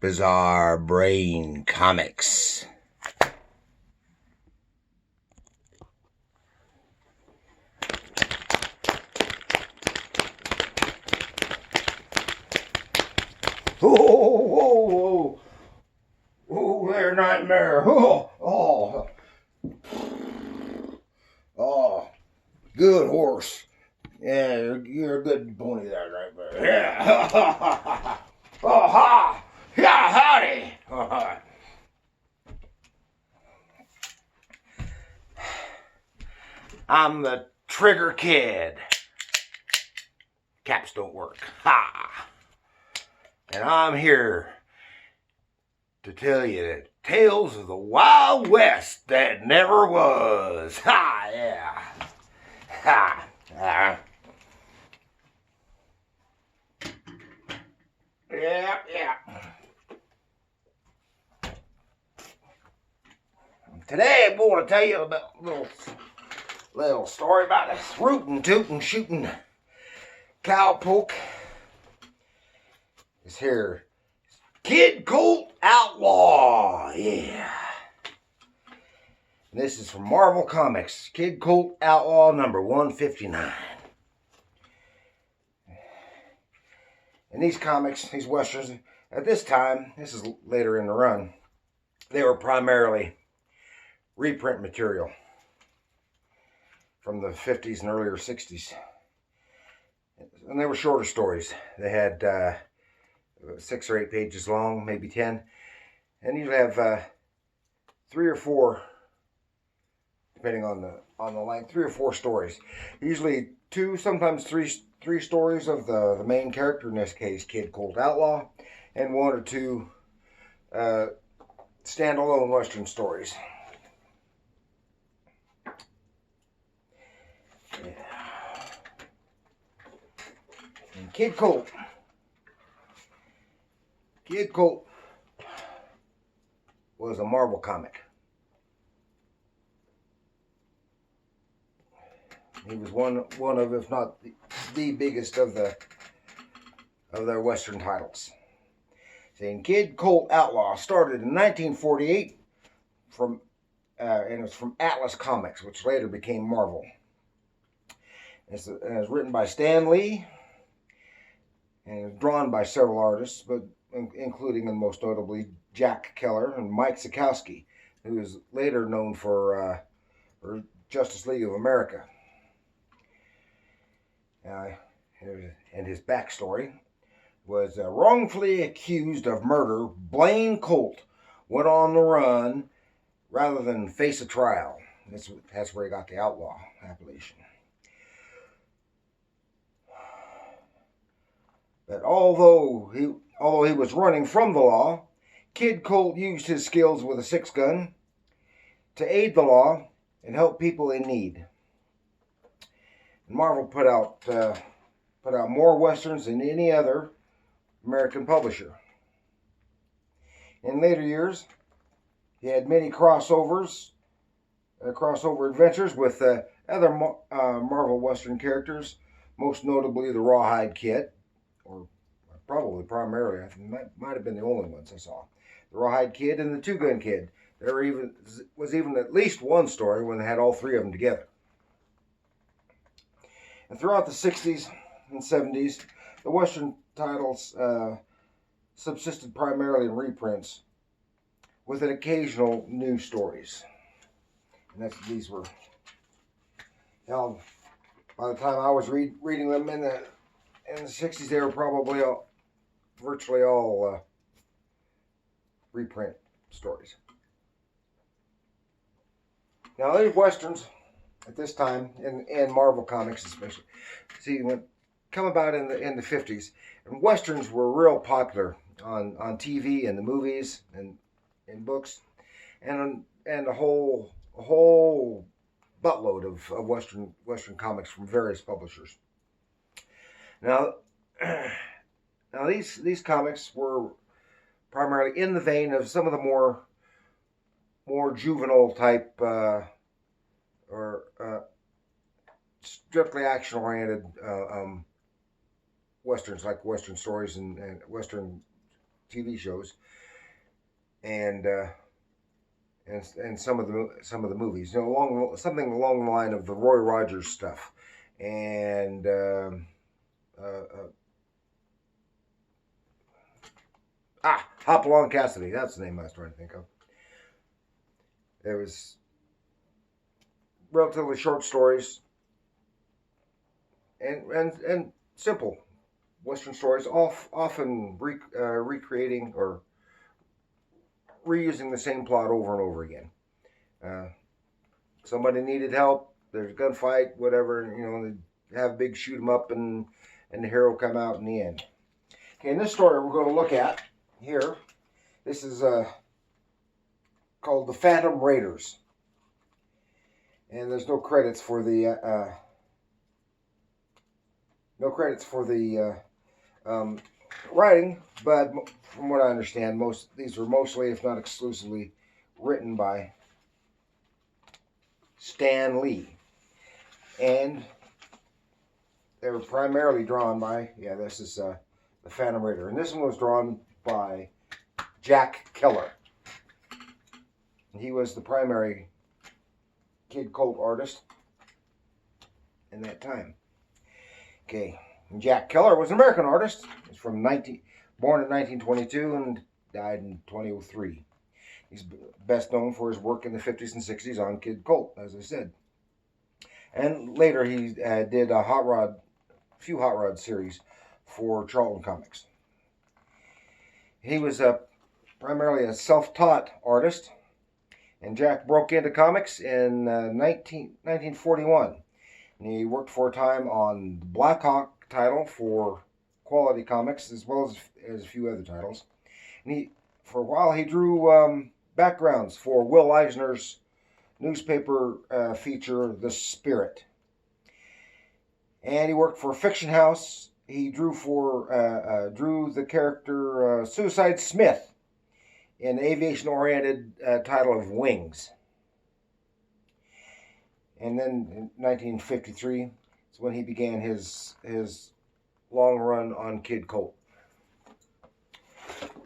Bizarre Brain Comics. Oh, there, Nightmare. Oh, good horse. Yeah, you're a good pony there, Nightmare. Yeah. Oh, ha. Yeah, howdy. I'm the Trigger Kid. Caps don't work. Ha. And I'm here to tell you the tales of the Wild West that never was. Ha, yeah. Ha. Yeah. Today I'm going to tell you about a little story about this rootin' tootin' shootin' cowpoke. This here Kid Colt Outlaw. Yeah. And this is from Marvel Comics. Kid Colt Outlaw number 159. And these comics, these westerns, at this time, this is later in the run, they were primarily reprint material from the 50s and earlier 60s. And they were shorter stories. They had 6 or 8 pages long, maybe 10. And you'd have 3 or 4, depending on the length, 3 or 4 stories. Usually 2, sometimes 3 stories of the main character, in this case, Kid Colt Outlaw, and 1 or 2 standalone Western stories. Yeah. And Kid Colt was a Marvel comic. He was one of, if not the biggest of their Western titles. Saying Kid Colt Outlaw started in 1948 and it was from Atlas Comics, which later became Marvel. It was written by Stan Lee and it was drawn by several artists, but including and most notably Jack Keller and Mike Sikowski, who is later known for Justice League of America. And his backstory was wrongfully accused of murder. Blaine Colt went on the run rather than face a trial. That's where he got the outlaw appellation. But although he was running from the law, Kid Colt used his skills with a 6-gun to aid the law and help people in need. And Marvel put out more westerns than any other American publisher. In later years, he had many crossover adventures with other Marvel Western characters, most notably the Rawhide Kid, or probably primarily, I think that might have been the only ones I saw. The Rawhide Kid and the 2-Gun Kid. There was even at least one story when they had all 3 of them together. And throughout the 60s and 70s, the Western titles subsisted primarily in reprints with an occasional new stories. And these were, by the time I was reading them in the 60s, they were probably virtually all reprint stories. Now, these Westerns at this time, in Marvel Comics especially, come about in the 50s, and Westerns were real popular on TV and the movies and in books, and a whole buttload of Western comics from various publishers. Now these comics were primarily in the vein of some of the more juvenile type or strictly action-oriented westerns, like Western stories and Western TV shows, and some of the movies. You know, something along the line of the Roy Rogers stuff, and Hopalong Cassidy. That's the name I was trying to think of. There was relatively short stories and simple Western stories, often recreating or reusing the same plot over and over again. Somebody needed help. There's a gunfight, whatever. You know, they have a big shoot 'em up, and the hero come out in the end. Okay, in this story we're going to look at here, this is called The Phantom Raiders, and there's no credits for the writing, but from what I understand, these were mostly, if not exclusively, written by Stan Lee, and they were primarily drawn by, this is The Phantom Raider, and this one was drawn by Jack Keller. And he was the primary Kid Colt artist in that time. Okay, and Jack Keller was an American artist. He's born in 1922 and died in 2003. He's best known for his work in the 50s and 60s on Kid Colt, as I said. And later he did a few Hot Rod series for Charlton Comics. He was primarily a self-taught artist, and Jack broke into comics in 1941. And he worked for a time on the Black Hawk title for Quality Comics, as well as a few other titles. And for a while, he drew backgrounds for Will Eisner's newspaper feature, The Spirit. And he worked for Fiction House. He drew the character Suicide Smith in the aviation-oriented title of Wings. And then in 1953 is when he began his long run on Kid Colt.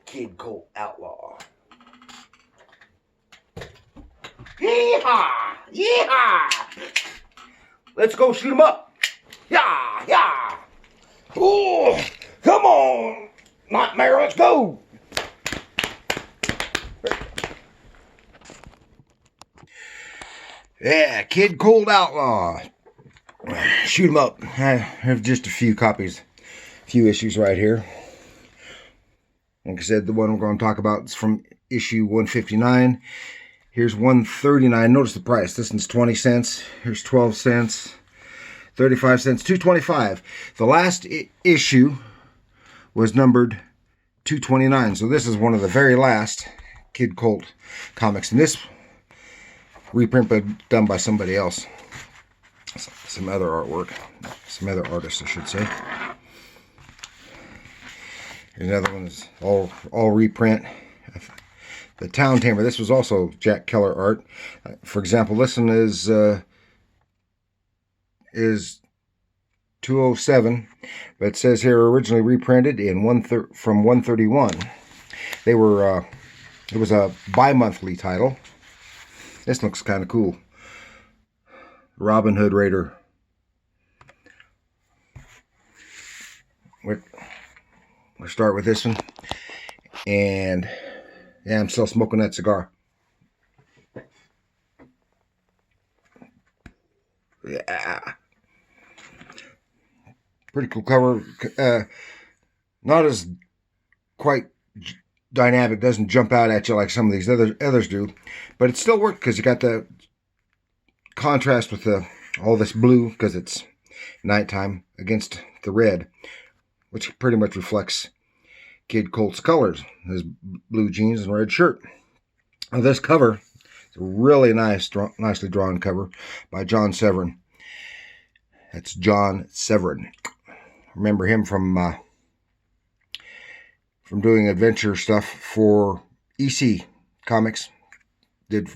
Kid Colt Outlaw. Yee-haw! Yee-haw! Let's go shoot 'em up! Yeah! Yeah! Oh! Come on! Nightmare, let's go! Yeah, Kid Colt Outlaw. Shoot 'em up. I have just a few issues right here. Like I said, the one we're going to talk about is from issue 159. Here's 139. Notice the price. This one's 20 cents. Here's 12 cents. 35 cents. $2.25. The last issue was numbered 229. So this is one of the very last Kid Colt comics. And this reprint done by somebody else. Some other artwork. Some other artists, I should say. Here's another one is all reprint. The Town Tamer. This was also Jack Keller art. For example, this one is 207, but it says here originally reprinted in from 131. They were it was a bi-monthly title. This looks kind of cool. Robin Hood Raider. We'll start with this one, and yeah, I'm still smoking that cigar. Yeah. Pretty cool cover. Not as quite dynamic. Doesn't jump out at you like some of these others do. But it still worked because you got the contrast with all this blue, because it's nighttime, against the red, which pretty much reflects Kid Colt's colors. His blue jeans and red shirt. Now this cover is a really nicely drawn cover by John Severin. That's John Severin. Remember him from doing adventure stuff for EC Comics. Did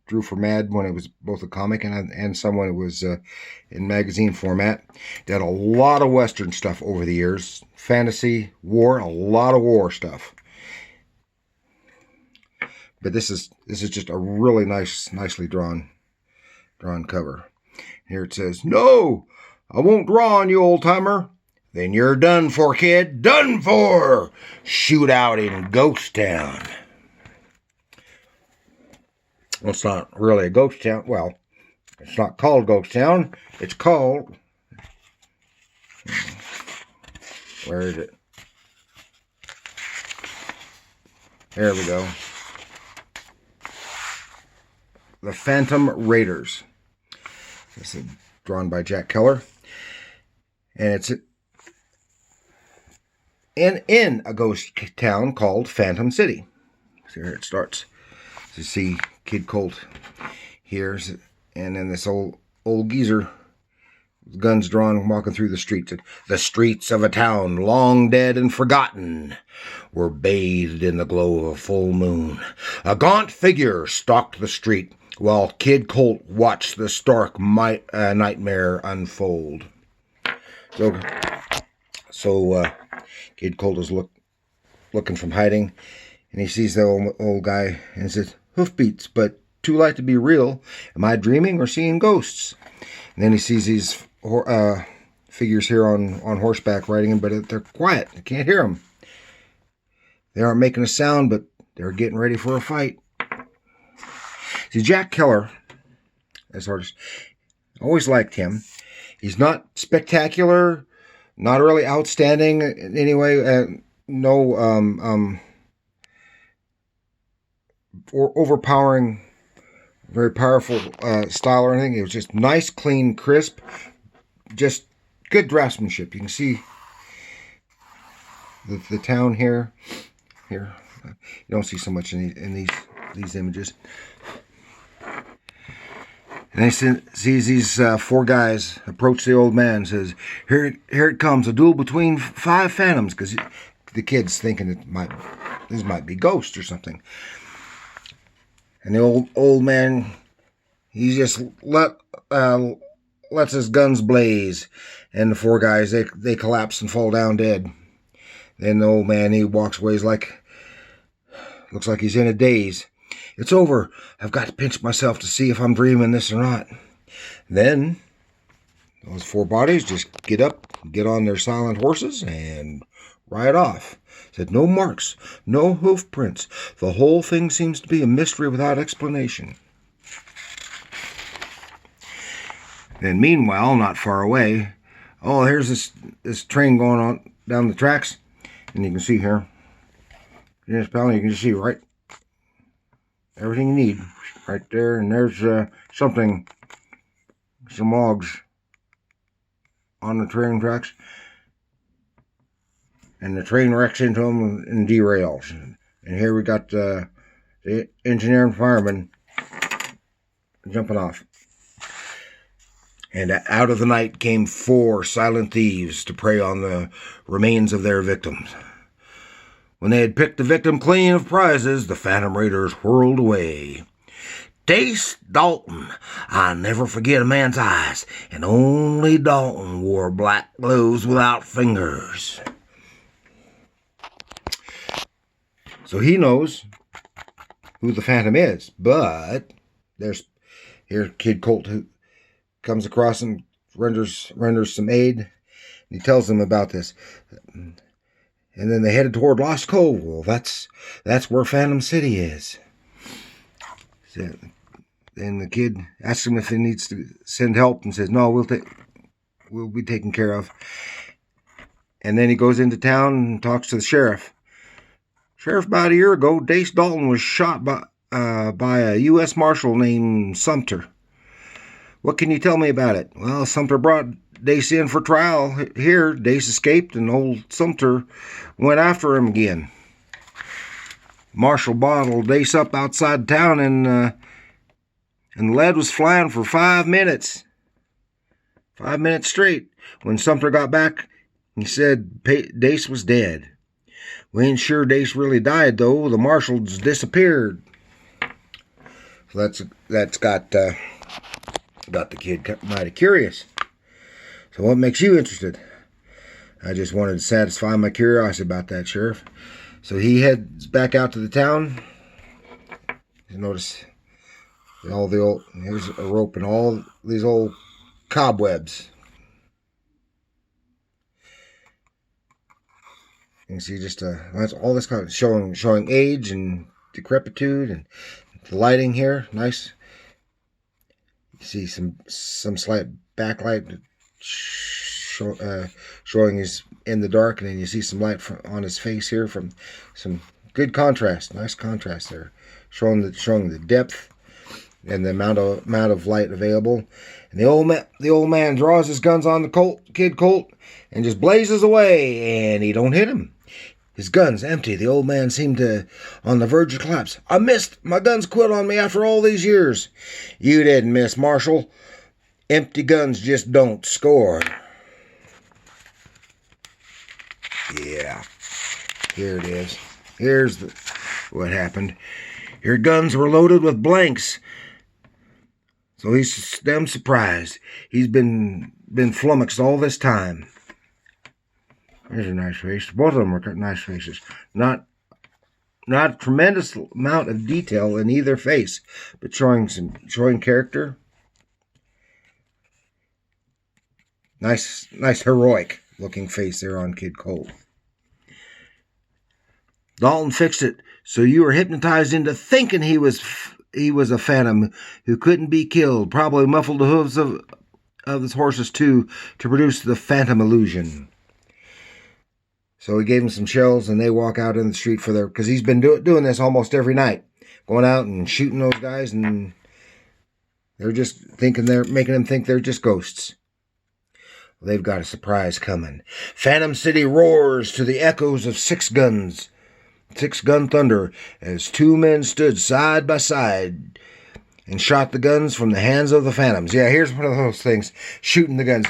drew for Mad when it was both a comic and some when it was in magazine format. Did a lot of Western stuff over the years. Fantasy, war, a lot of war stuff. But this is just a really nicely drawn cover. Here it says, "No, I won't draw on you, old timer." "Then you're done for, kid. Done for. Shoot out in Ghost Town." Well, it's not really a ghost town. Well, it's not called Ghost Town. It's called... Where is it? There we go. The Phantom Raiders. This is drawn by Jack Keller. And it's in a ghost town called Phantom City. So here it starts. So you see Kid Colt here, and then this old geezer, guns drawn, walking through the streets. The streets of a town long dead and forgotten were bathed in the glow of a full moon. A gaunt figure stalked the street, while Kid Colt watched the stark nightmare unfold. So Kid Colt is looking from hiding, and he sees the old guy and says, "Hoofbeats, but too light to be real. Am I dreaming or seeing ghosts?" And then he sees these figures here on horseback riding him, but they're quiet. I can't hear them. They aren't making a sound, but they're getting ready for a fight. See, Jack Keller, as artist, always liked him. He's not spectacular, not really outstanding in any way. No or overpowering, very powerful style or anything. It was just nice, clean, crisp, just good draftsmanship. You can see the town here. You don't see so much in these images. And he sees these four guys approach the old man and says, here it comes, a duel between 5 phantoms," because the kid's thinking this might be ghosts or something. And the old man, he just lets his guns blaze, and the 4 guys, they collapse and fall down dead. Then the old man, he walks away, looks like he's in a daze. "It's over. I've got to pinch myself to see if I'm dreaming this or not." Then those 4 bodies just get up, get on their silent horses, and ride off. Said, "No marks, no hoof prints. The whole thing seems to be a mystery without explanation." Then meanwhile, not far away, here's this train going on down the tracks, and you can see here, yes, pal, you can see right, everything you need right there, and there's some logs on the train tracks, and the train wrecks into them and derails. And here we got the engineer and fireman jumping off. And out of the night came 4 silent thieves to prey on the remains of their victims. When they had picked the victim clean of prizes, the Phantom Raiders whirled away. Dace Dalton, I never forget a man's eyes, and only Dalton wore black gloves without fingers. So he knows who the Phantom is, but here's Kid Colt, who comes across and renders some aid, and he tells them about this. And then they headed toward Lost Cove. Well, that's where Phantom City is. So, and the kid asks him if he needs to send help, and says, "No, we'll be taken care of." And then he goes into town and talks to the sheriff. "Sheriff, about a year ago, Dace Dalton was shot by a U.S. Marshal named Sumter. What can you tell me about it?" "Well, Sumter brought Dace in for trial here. Dace escaped, and old Sumter went after him again. Marshal bottled Dace up outside town, and the lead was flying for 5 minutes. 5 minutes straight. When Sumter got back, he said Dace was dead. We ain't sure Dace really died, though. The marshals disappeared." So that's got the kid mighty curious. So what makes you interested? I just wanted to satisfy my curiosity about that, Sheriff. So he heads back out to the town. You notice here's a rope and all these old cobwebs. You can see just that's all this kind of showing age and decrepitude, and the lighting here nice. You see some slight backlight showing he's in the dark, and then you see some light on his face here from some good contrast, nice contrast there, showing the depth and the amount of light available. And the old man draws his guns on the kid Colt and just blazes away, and he don't hit him. His gun's empty. The old man seemed to on the verge of collapse. I missed. My guns quit on me after all these years. You didn't miss, Marshal. Empty guns just don't score. Yeah. Here it is. Here's what happened. Your guns were loaded with blanks. So he's damn surprised. He's been flummoxed all this time. There's a nice face. Both of them are nice faces. Not a tremendous amount of detail in either face, but showing character. Nice heroic looking face there on Kid Colt. Dalton fixed it so you were hypnotized into thinking he was a phantom who couldn't be killed. Probably muffled the hooves of his horses too to produce the phantom illusion. So he gave him some shells, and they walk out in the street because he's been doing this almost every night, going out and shooting those guys, and they're just making them think they're just ghosts. Well, they've got a surprise coming. Phantom City roars to the echoes of six-gun thunder as two men stood side by side and shot the guns from the hands of the phantoms. Yeah, here's one of those things, shooting the guns.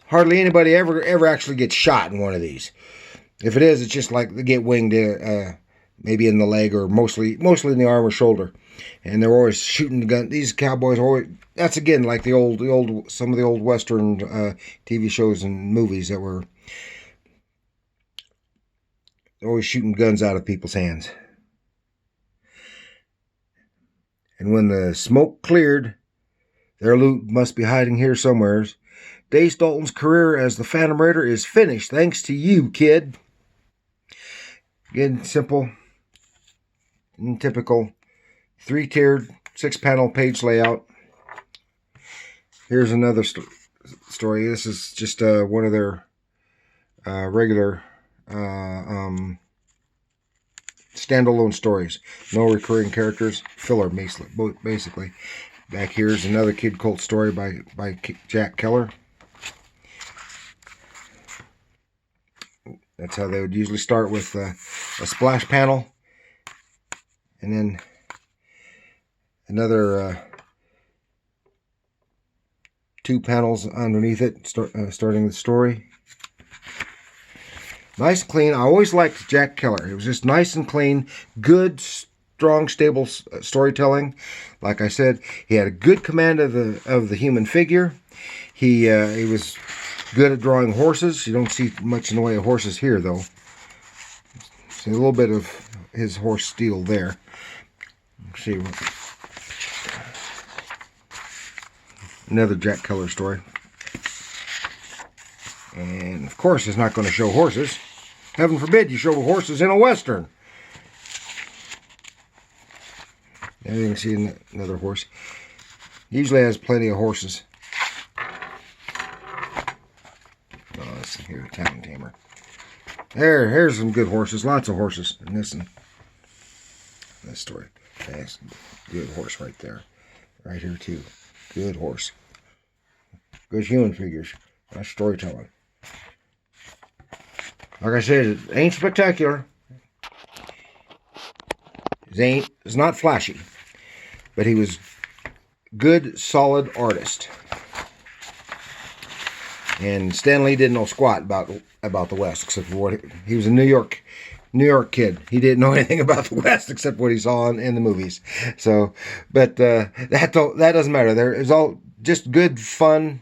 Hardly anybody ever actually gets shot in one of these. If it is, it's just like they get winged, maybe in the leg or mostly in the arm or shoulder, and they're always shooting the gun. These cowboys always. That's again like some of the old Western TV shows and movies that were always shooting guns out of people's hands. And when the smoke cleared, their loot must be hiding here somewhere. Dace Dalton's career as the Phantom Raider is finished thanks to you, kid. Again, simple and typical 3-tiered 6-panel page layout. Here's another story. This is just one of their regular standalone stories. No recurring characters, filler basically. Back here's another Kid Colt story by Jack Keller. That's how they would usually start, with a splash panel, and then another 2 panels underneath it, starting the story. Nice and clean. I always liked Jack Keller. It was just nice and clean, good, strong, stable storytelling. Like I said, he had a good command of the human figure. He was good at drawing horses. You don't see much in the way of horses here, though. See a little bit of his horse steel there. Let's see. Another Jack Keller story. And, of course, it's not going to show horses. Heaven forbid you show horses in a Western. There you can see another horse. He usually has plenty of horses. Here, Town Tamer. Here's some good horses. Lots of horses in this story. That's a good horse right there. Right here, too. Good horse. Good human figures. That's storytelling. Like I said, it ain't spectacular. It's not flashy. But he was good, solid artist. And Stan Lee didn't know squat about the West, except for what he was a New York New York kid. He didn't know anything about the West except what he saw in the movies. So, but that doesn't matter. There is all just good, fun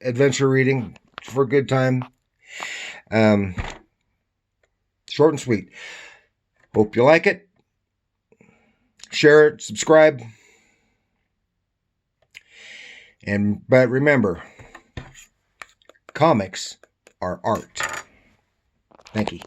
adventure reading for a good time. Short and sweet. Hope you like it. Share it, subscribe. But remember, comics are art. Thank you.